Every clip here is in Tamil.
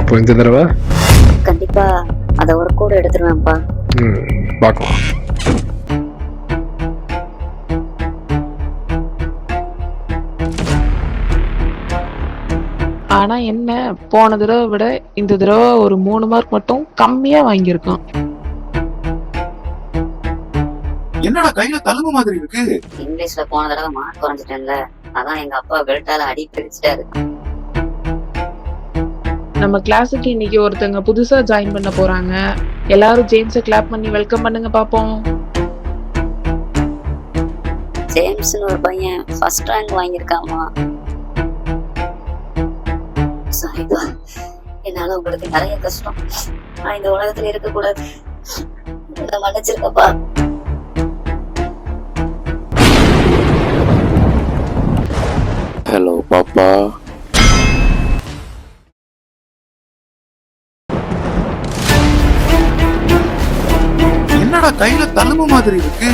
அப்போ இந்த தடவை கண்டிப்பா அதை ஒரு கூட எடுத்துருவேன்ப்பா. பார்க்கலாம். ஆனா என்ன, போன தடவை விட இந்த தடவை ஒரு 3 மார்க் மட்டும் கம்மியா வாங்கியிருக்கான். என்னடா கையில தழும்பு மாதிரி இருக்கு? இங்கிலீஷ்ல போன தடவை மார்க் குறைஞ்சிட்டேன்ல, அதான் எங்க அப்பா பெல்ட்டால அடி பிரிச்சுட்டாரு. நம்ம கிளாஸுக்கு இன்னைக்கு ஒருத்தங்க புதுசா ஜாயின் பண்ண போறாங்க. எல்லாரும் ஜேம்ஸை கிளாப் பண்ணி வெல்கம் பண்ணுங்க பாப்போம். ஜேம்ஸ்னு ஒரு பையன் ஃபர்ஸ்ட் ரேங்க் வாங்கியிருக்காமா. சாரிப்பா, என்னால உங்களுக்கு நிறைய கஷ்டம். நான் இந்த உலகத்துல இருக்க கூடாது. என்னை மன்னிச்சிருக்கப்பா. ஹலோ பாப்பா. என்னடா கையில தழும்பு மாதிரி இருக்கு?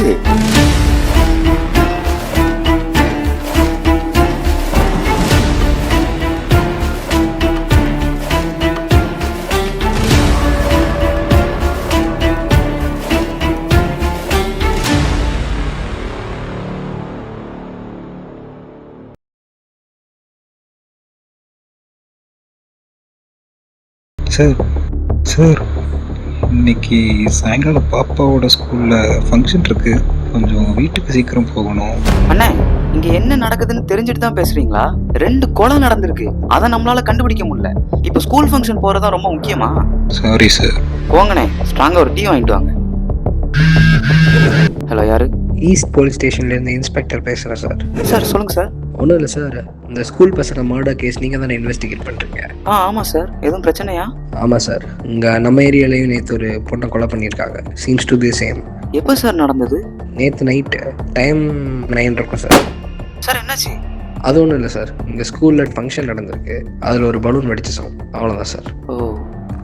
சார் சார் இன்னைக்கு சாயங்காலம் பாப்பாவோட ஸ்கூலில் ஃபங்க்ஷன் இருக்கு, கொஞ்சம் வீட்டுக்கு சீக்கிரம் போகணும். அண்ணே, இங்க என்ன நடக்குதுன்னு தெரிஞ்சுட்டு தான் பேசுறீங்களா? 2 கொலை நடந்திருக்கு, அதை நம்மளால கண்டுபிடிக்க முடியல. இப்போ ஸ்கூல் ஃபங்க்ஷன் போறதா ரொம்ப முக்கியமா? Sorry sir. போங்கண்ணே, ஸ்ட்ராங்கா ஒரு டீ வாங்கிட்டு வாங்க. ஹலோ, யாரு? ஈஸ்ட் போலீஸ் ஸ்டேஷன்லேருந்து இன்ஸ்பெக்டர் பேசுகிறேன் சார். சார் சொல்லுங்க சார். ஒன்றும் இல்லை சார், இந்த ஸ்கூல் பசங்க மர்டர் கேஸ் நீங்கள் தானே இன்வெஸ்டிகேட் பண்ணுறீங்க? ஆமாம் சார். எதுவும் பிரச்சனையா? ஆமாம் சார், இங்கே நம்ம ஏரியாலையும் நேற்று ஒரு பொண்ணை கொலை பண்ணியிருக்காங்க. Seems to be same. எப்போ சார் நடந்தது? நேற்று நைட்டு டைம் 9 இருக்கும் சார். சார் என்னாச்சு? அது ஒன்றும் இல்லை சார், இங்கே ஸ்கூலில் ஃபங்க்ஷன் நடந்திருக்கு, அதில் ஒரு பலூன் வெடிச்சு சவுண்ட், அவ்வளோதான் சார். ஓ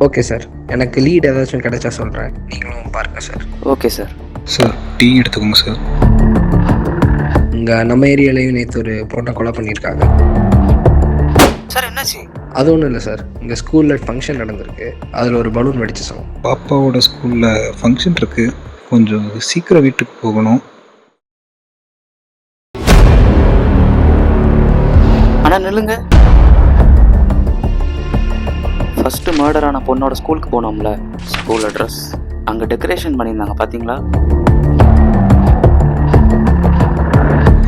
ஓகே சார், எனக்கு லீட் ஏதாச்சும் கிடைச்சா சொல்கிறேன், நீங்களும் பாருங்கள் sir. Okay sir. Sir tea எடுத்துக்கோங்க சார். இங்கே நம்ம ஏரியாலையும் நேற்று ஒரு பொண்ணை கொலை பண்ணியிருக்காங்க. சார் என்னாச்சு? அது ஒன்றும் இல்லை சார், இங்கே ஸ்கூலில் ஃபங்க்ஷன் நடந்திருக்கு, அதில் ஒரு பலூன் வெடிச்சு சவுண்ட். பாப்பாவோட ஸ்கூலில் ஃபங்க்ஷன் இருக்கு, கொஞ்சம் சீக்கிரம் வீட்டுக்கு போகணும். அண்ணா நில்லுங்க. ஃபர்ஸ்ட் மர்டர் ஆன பொண்ணோட ஸ்கூலுக்கு போனோம்ல, ஸ்கூல் அட்ரஸ் அங்கே டெக்கரேஷன் பண்ணியிருந்தாங்க பார்த்தீங்களா?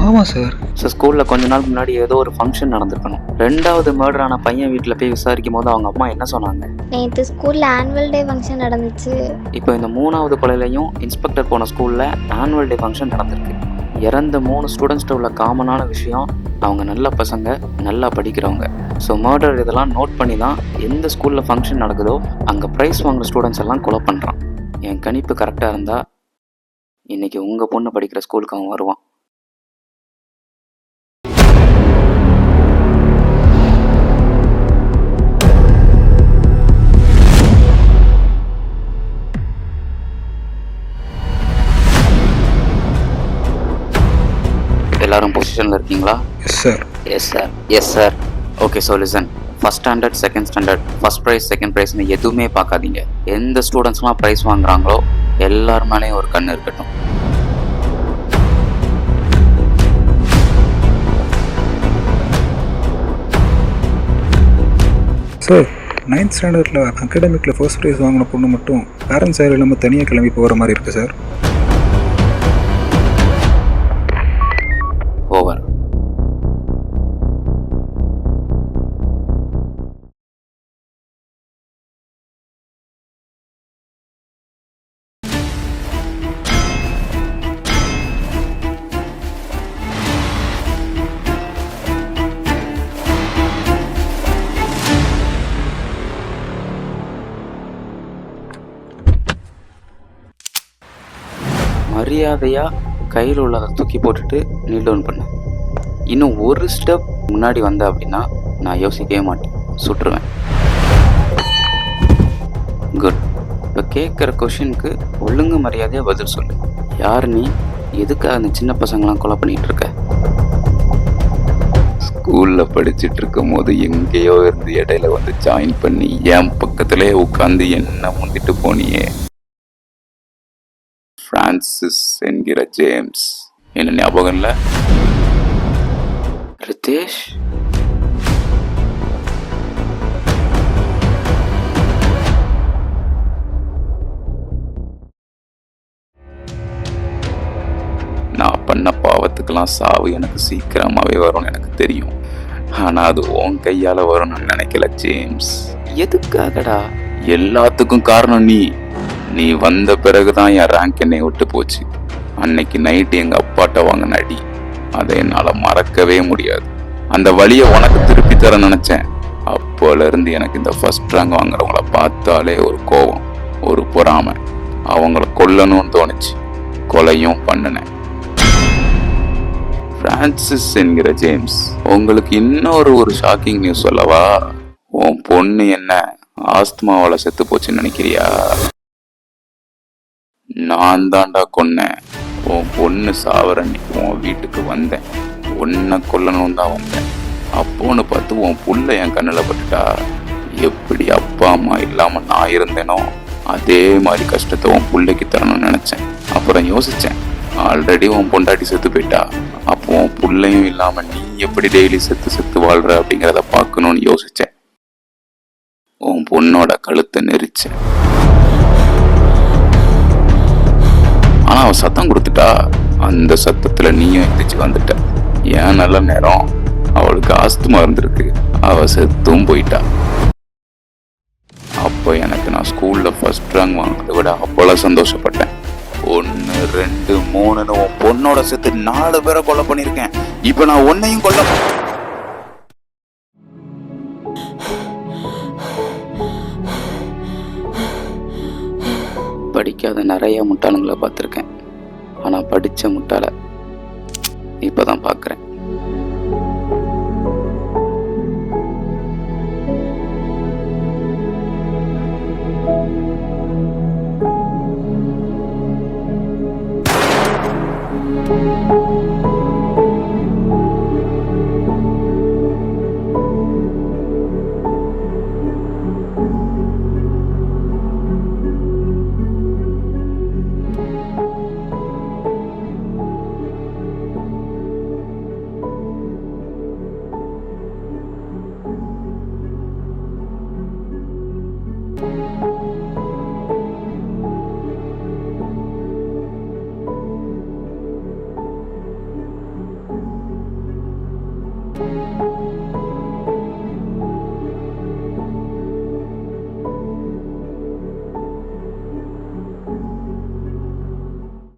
ஆமாம் சார். சார் ஸ்கூலில் கொஞ்ச நாள் முன்னாடி ஏதோ ஒரு ஃபங்க்ஷன் நடந்திருக்கணும். 2வது மர்டர் ஆன பையன் வீட்டில் போய் விசாரிக்கும் போது அவங்க அம்மா என்ன சொன்னாங்க? நேற்று ஸ்கூலில் ஆனுவல் டே ஃபங்க்ஷன் நடந்துச்சு. இப்போ இந்த 3வது கொலையிலையும் இன்ஸ்பெக்டர் போன ஸ்கூலில் ஆனுவல் டே ஃபங்க்ஷன் நடந்திருக்கு. இறந்த 3 ஸ்டூடெண்ட்ஸ்கிட்ட உள்ள காமனான விஷயம், அவங்க நல்ல பசங்க, நல்லா படிக்கிறவங்க. ஸோ மர்டர் இதெல்லாம் நோட் பண்ணி தான் எந்த ஸ்கூலில் ஃபங்க்ஷன் நடக்குதோ அங்கே ப்ரைஸ் வாங்குற ஸ்டூடெண்ட்ஸ் எல்லாம் கொலை பண்ணுறான். என் கணிப்பு கரெக்டாக இருந்தால் இன்னைக்கு உங்கள் பொண்ணு படிக்கிற ஸ்கூலுக்கு அவன் வருவான். எல்லாரும் பொசிஷனில் இருக்கீங்களா? Yes sir. Yes sir, yes sir. Okay, so listen. First standard, second standard, first prize, second ப்ரைஸ்னு எதுவுமே பார்க்காதீங்க. எந்த ஸ்டூடெண்ட்ஸ்லாம் ப்ரைஸ் வாங்குறாங்களோ எல்லார் மேலேயும் ஒரு கண் இருக்கட்டும். சார் 9th ஸ்டாண்டர்டில் அகாடமிக்கில் ஃபர்ஸ்ட் ப்ரைஸ் வாங்கின பொண்ணு மட்டும் பேரண்ட்ஸ் யாரும் இல்லாமல் தனியாக கிளம்பி போகிற மாதிரி இருக்குது சார். ஓவர். மரியாதையாக கையில் உள்ளதை தூக்கி போட்டுட்டு நீல் டவுன் பண்ணு. இன்னும் ஒரு ஸ்டெப் முன்னாடி வந்த அப்படின்னா நான் யோசிக்கவே மாட்டேன், சுட்டுருவேன். குட். இப்போ கேட்குற கொஷினுக்கு ஒழுங்கு மரியாதையாக பதில் சொல்லு. யார் நீ? எதுக்காக அந்த சின்ன பசங்களாம் கொலை பண்ணிகிட்டு இருக்க? ஸ்கூல்ல படிச்சிட்டு இருக்கும் போது எங்கேயோ இருந்து இடையில வந்து ஜாயின் பண்ணி என் பக்கத்திலே உட்காந்து என்ன முந்திட்டு போனியே. பிரான்சிஸ் என்கிற ஜேம்ஸ், என்ன ஞாபகம் இல்ல? ரிதேஷ், நான் பண்ண பாவத்துக்கெல்லாம் சாவு எனக்கு சீக்கிரமாவே வரும்னு எனக்கு தெரியும். ஆனா அது உன் கையால வரும்னு நான் நினைக்கல ஜேம்ஸ். எதுக்காகடா? எல்லாத்துக்கும் காரணம் நீ வந்த பிறகுதான் என் ரேங்க் என்னை விட்டு போச்சு. அன்னைக்கு நைட்டு எங்க அப்பாட்ட வாங்கின அடி, அதை என்னால மறக்கவே முடியாது. அந்த வழியை உனக்கு திருப்பி தர நினைச்சேன். அப்போல இருந்து எனக்கு இந்த ஃபர்ஸ்ட் ரேங்க் வாங்குறவங்கள பார்த்தாலே ஒரு கோபம், ஒரு பொறாமை. அவங்கள கொல்லணும்னு தோணுச்சு. கொலையும் பண்ணினேன். பிரான்சிஸ் என்கிற ஜேம்ஸ், உங்களுக்கு இன்னொரு ஷாக்கிங் நியூஸ் சொல்லவா? உன் பொண்ணு என்ன ஆஸ்துமாவால செத்து போச்சுன்னு நினைக்கிறியா? நான் தாண்டா கொன்னேன். உன் பொண்ணு சாவர அன்னைக்கு உன் வீட்டுக்கு வந்தேன். உன்னை கொல்லணும் தான் வந்தேன். அப்போன்னு பார்த்து உன் புள்ள என் கண்ணில் பட்டுட்டா. எப்படி அப்பா அம்மா இல்லாம நான் இருந்தேனோ அதே மாதிரி கஷ்டத்தை உன் பிள்ளைக்கு தரணும்னு நினைச்சேன். அப்புறம் யோசிச்சேன், ஆல்ரெடி உன் பொண்டாட்டி செத்து போயிட்டா. அப்போ உன் பிள்ளையும் இல்லாம நீ எப்படி டெய்லி செத்து வாழ்ற அப்படிங்கிறத பார்க்கணும்னு யோசிச்சேன். உன் பொண்ணோட கழுத்தை நெரிச்சேன். ஆனா அவ சத்தம் கொடுத்துட்டா. அந்த சத்தத்துல நீயும் எந்திரிச்சு வந்துட்ட. ஏன் நல்ல நேரம், அவளுக்கு ஆஸ்துமா இருந்திருக்கு. அவ செத்தும் போயிட்டா. அப்போ எனக்கு நான் ஸ்கூல்ல ஃபர்ஸ்ட் ரேங்க் வாங்கினதை விட அப்போலாம் சந்தோஷப்பட்டேன். 1, 2, 3 உன் பொண்ணோட சேர்த்து 4 பேரை கொலை பண்ணிருக்கேன். இப்ப நான் உன்னையும் கொல்ல. படிக்காத நிறைய முட்டாளுங்களை பார்த்துருக்கேன். ஆனால் படித்த முட்டாளை இப்போ தான் பார்க்குறேன்.